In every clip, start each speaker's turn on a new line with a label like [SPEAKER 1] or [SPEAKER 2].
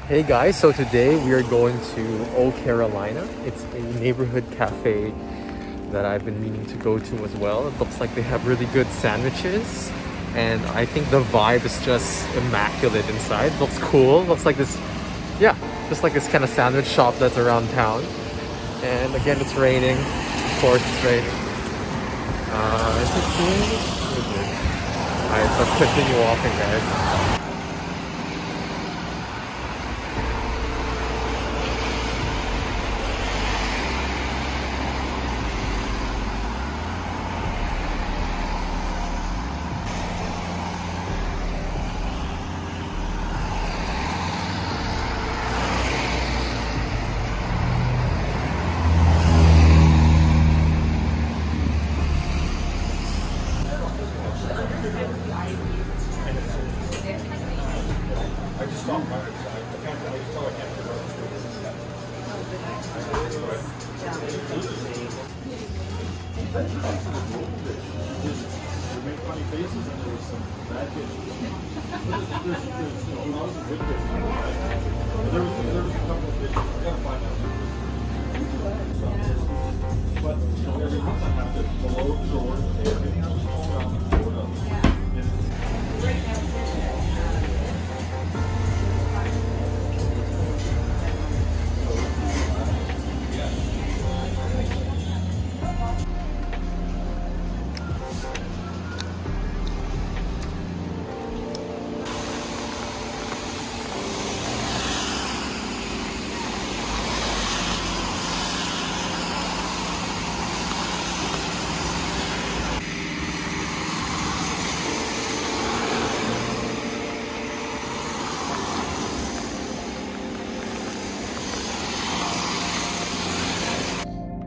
[SPEAKER 1] Hey guys, so today we are going to Old Carolina. It's a neighborhood cafe that I've been meaning to go to as well. It looks like they have really good sandwiches and I think the vibe is just immaculate inside. Looks cool. Looks like this, yeah, just like this kind of sandwich shop that's around town. And again, it's raining. Of course, it's raining. Is it cool? Alright, let's continue walking, guys.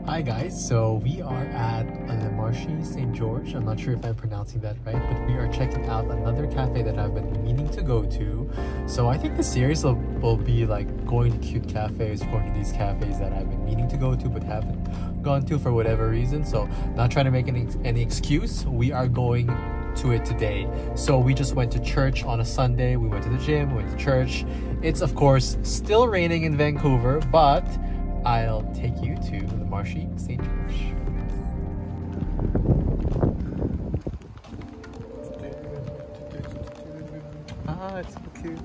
[SPEAKER 1] Hi guys, so we are at Le Marché St. George. I'm not sure if I'm pronouncing that right, but we are checking out another cafe that I've been meaning to go to. So I think the series will be like going to cute cafes, going to these cafes that I've been meaning to go to but haven't gone to for whatever reason. So not trying to make any excuse, we are going to it today. So we just went to church on a Sunday, we went to the gym, we went to church. It's of course still raining in Vancouver, but I'll take you to Le Marché St. George. Ah, it's so cute.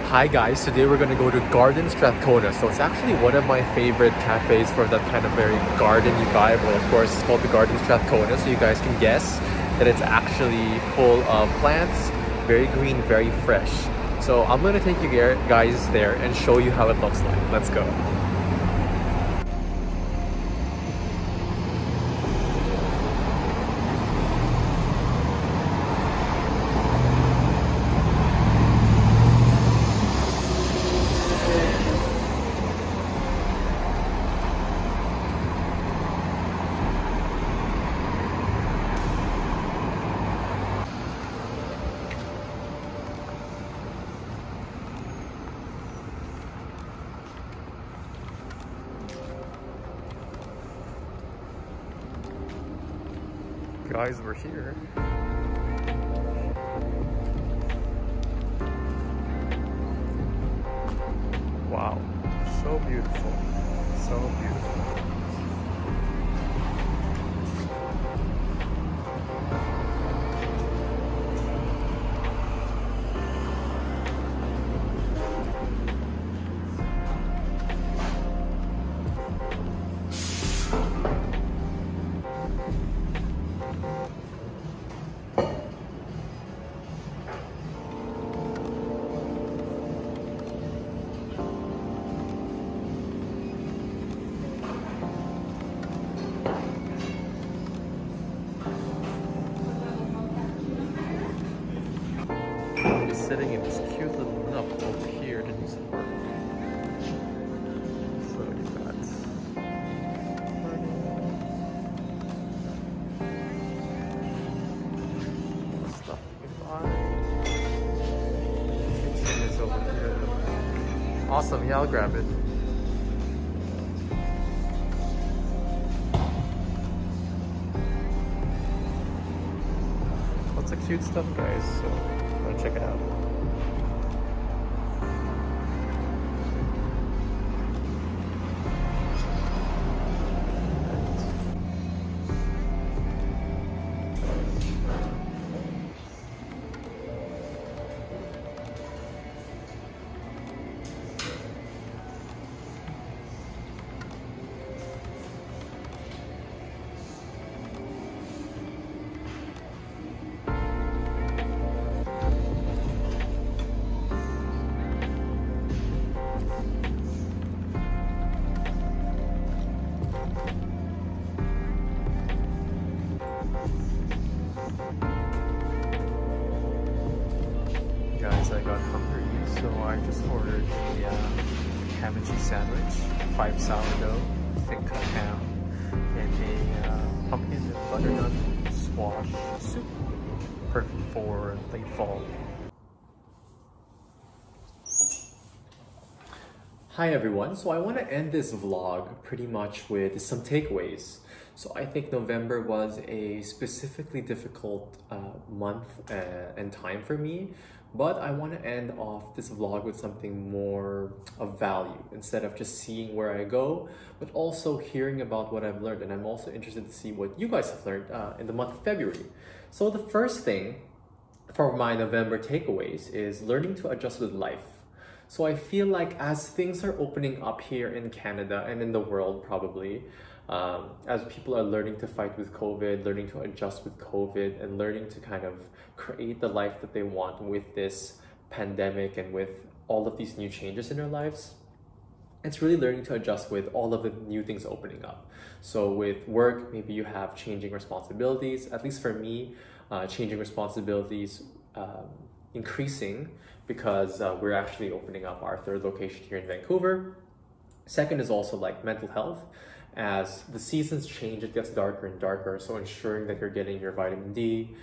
[SPEAKER 1] Hi guys, today we're gonna go to Garden Strathcona. So it's actually one of my favorite cafes for that kind of very garden-y vibe. Well, of course, it's called the Garden Strathcona, so you guys can guess that it's actually full of plants, very green, very fresh. So I'm gonna take you guys there and show you how it looks like. Let's go. Guys, we're here. Wow, so beautiful, so beautiful. Awesome, yeah, I'll grab it. Lots of cute stuff, guys, so go check it out. Guys, I got hungry, so I just ordered a ham and cheese sandwich, 5 sourdough, thick cut ham, and a pumpkin and butternut squash soup. Perfect for late fall. Hi everyone, so I want to end this vlog pretty much with some takeaways. So I think November was a specifically difficult month and time for me, but I want to end off this vlog with something more of value instead of just seeing where I go, but also hearing about what I've learned. And I'm also interested to see what you guys have learned in the month of February. So the first thing for my November takeaways is learning to adjust with life. So I feel like as things are opening up here in Canada and in the world probably, as people are learning to fight with COVID, learning to adjust with COVID, and learning to kind of create the life that they want with this pandemic and with all of these new changes in their lives, it's really learning to adjust with all of the new things opening up. So with work, maybe you have changing responsibilities. At least for me, changing responsibilities increasing because we're actually opening up our 3rd location here in Vancouver. Second is also like mental health. As the seasons change, it gets darker and darker. So ensuring that you're getting your vitamin D,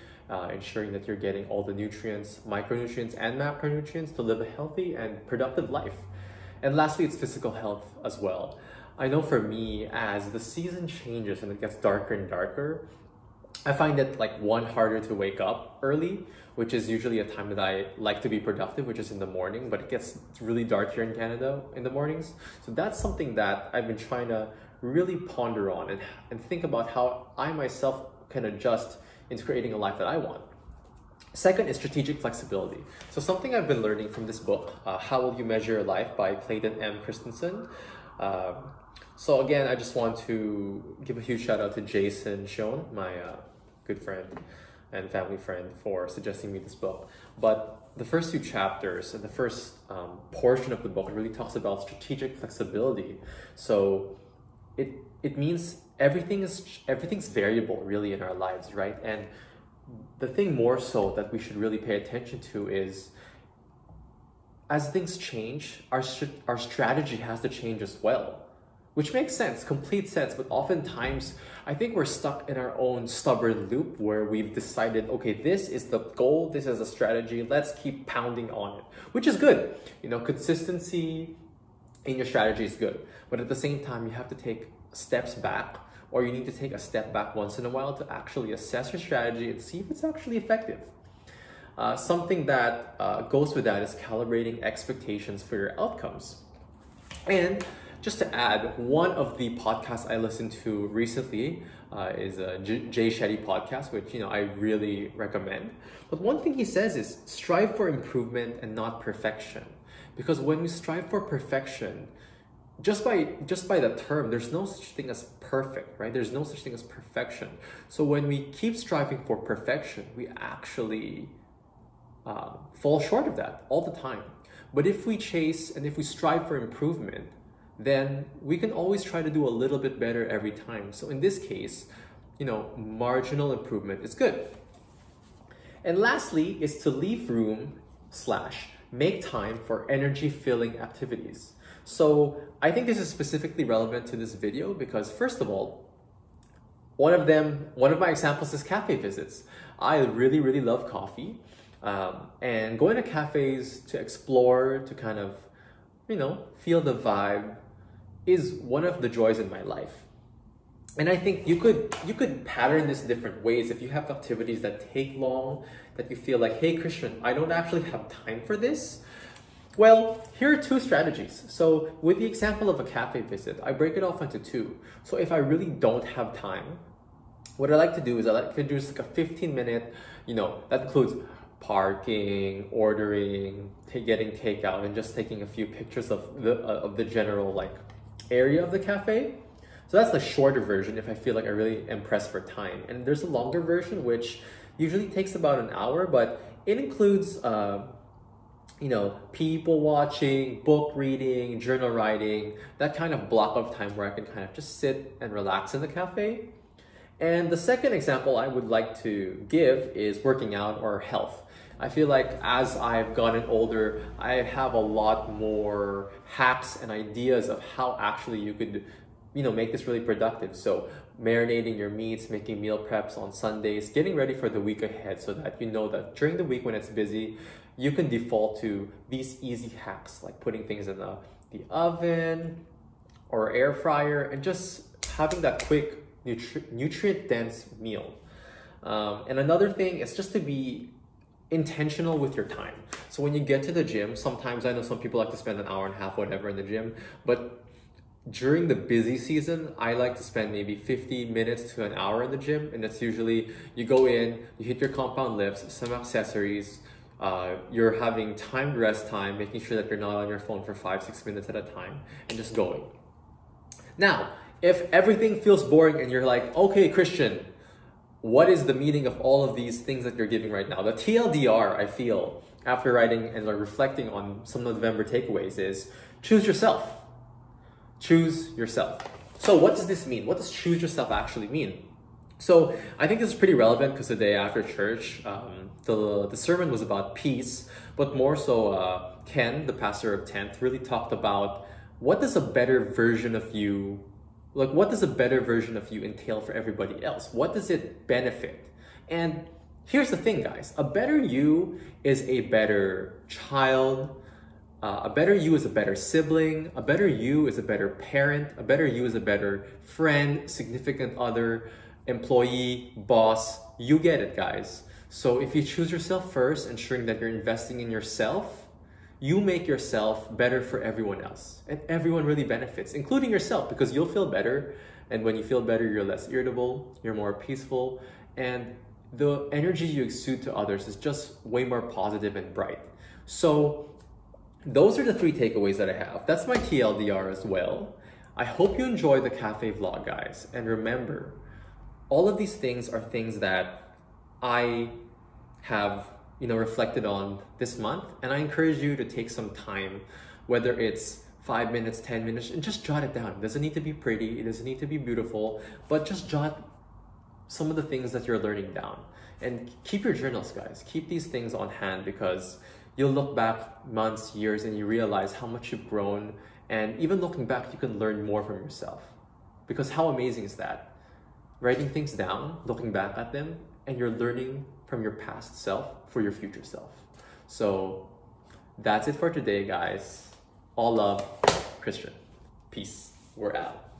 [SPEAKER 1] ensuring that you're getting all the nutrients, micronutrients and macronutrients to live a healthy and productive life. And lastly, it's physical health as well. I know for me, as the season changes and it gets darker and darker, I find it like harder to wake up early, which is usually a time that I like to be productive, which is in the morning, but it gets really dark here in Canada in the mornings. So that's something that I've been trying to really ponder on and think about how I myself can adjust into creating a life that I want. Second is strategic flexibility. So something I've been learning from this book, How Will You Measure Your Life by Clayton M. Christensen. So again, I just want to give a huge shout out to Jason Schoen, my good friend and family friend, for suggesting me this book. But the first 2 chapters and the first portion of the book really talks about strategic flexibility. So it means everything's variable really in our lives, right? And the thing more so that we should really pay attention to is as things change, our strategy has to change as well, which makes sense, complete sense. But oftentimes, I think we're stuck in our own stubborn loop where we've decided, okay, this is the goal, this is a strategy, let's keep pounding on it, which is good. You know, consistency in your strategy is good. But at the same time, you have to take steps back, or you need to take a step back once in a while to actually assess your strategy and see if it's actually effective. Something that goes with that is calibrating expectations for your outcomes. And just to add, one of the podcasts I listened to recently is a Jay Shetty podcast, which I really recommend. But one thing he says is strive for improvement and not perfection. Because when we strive for perfection, just by the term, there's no such thing as perfect, right? There's no such thing as perfection. So when we keep striving for perfection, we actually fall short of that all the time. But if we chase and if we strive for improvement, then we can always try to do a little bit better every time. So in this case, marginal improvement is good. And lastly is to leave room / make time for energy-filling activities. So I think this is specifically relevant to this video because first of all, one of my examples is cafe visits. I really, really love coffee. And going to cafes to explore, to kind of
[SPEAKER 2] feel the vibe is one of the joys in my life. And I think you could pattern this different ways. If you have activities that take long, that you feel like, hey Christian, I don't actually have time for this. Well, here are two strategies. So with the example of a cafe visit, I break it off into two. So if I really don't have time, what I like to do is I like to do like a 15-minute, that includes parking, ordering, getting takeout, and just taking a few pictures of the general like area of the cafe. So that's the shorter version if I feel like I really am pressed for time. And there's a longer version which usually takes about an hour, but it includes people watching, book reading, journal writing, that kind of block of time where I can kind of just sit and relax in the cafe. And the second example I would like to give is working out or health. I feel like as I've gotten older, I have a lot more hacks and ideas of how actually you could make this really productive. So marinating your meats, making meal preps on Sundays, getting ready for the week ahead so that that during the week when it's busy, you can default to these easy hacks like putting things in the oven or air fryer and just having that quick nutrient dense meal. And another thing is just to be intentional with your time. So when you get to the gym, sometimes I know some people like to spend an hour and a half, whatever, in the gym, but during the busy season, I like to spend maybe 50 minutes to an hour in the gym. And that's usually, you go in, you hit your compound lifts, some accessories, you're having timed rest time, making sure that you're not on your phone for 5-6 minutes at a time, and just going. Now, if everything feels boring and you're like, okay, Christian, what is the meaning of all of these things that you're giving right now? The TLDR, I feel, after writing and reflecting on some November takeaways is choose yourself. Choose yourself. So what does this mean? What does choose yourself actually mean? So I think this is pretty relevant because the day after church, the sermon was about peace, but more so Ken, the pastor of 10th, really talked about what does a better version of you, what does a better version of you entail for everybody else? What does it benefit? And here's the thing, guys. A better you is a better child. A better you is a better sibling. A better you is a better parent. A better you is a better friend, significant other, employee, boss. You get it, guys. So if you choose yourself first, ensuring that you're investing in yourself, you make yourself better for everyone else. And everyone really benefits, including yourself, because you'll feel better. And when you feel better, you're less irritable, you're more peaceful, and the energy you exude to others is just way more positive and bright. So those are the 3 takeaways that I have. That's my TLDR as well. I hope you enjoy the cafe vlog, guys. And remember, all of these things are things that I have, reflected on this month. And I encourage you to take some time, whether it's 5 minutes, 10 minutes, and just jot it down. It doesn't need to be pretty. It doesn't need to be beautiful, but just jot some of the things that you're learning down. And keep your journals, guys. Keep these things on hand because you'll look back months, years, and you realize how much you've grown. And even looking back, you can learn more from yourself. Because how amazing is that? Writing things down, looking back at them, and you're learning from your past self for your future self. So that's it for today, guys. All love, Christian. Peace. We're out.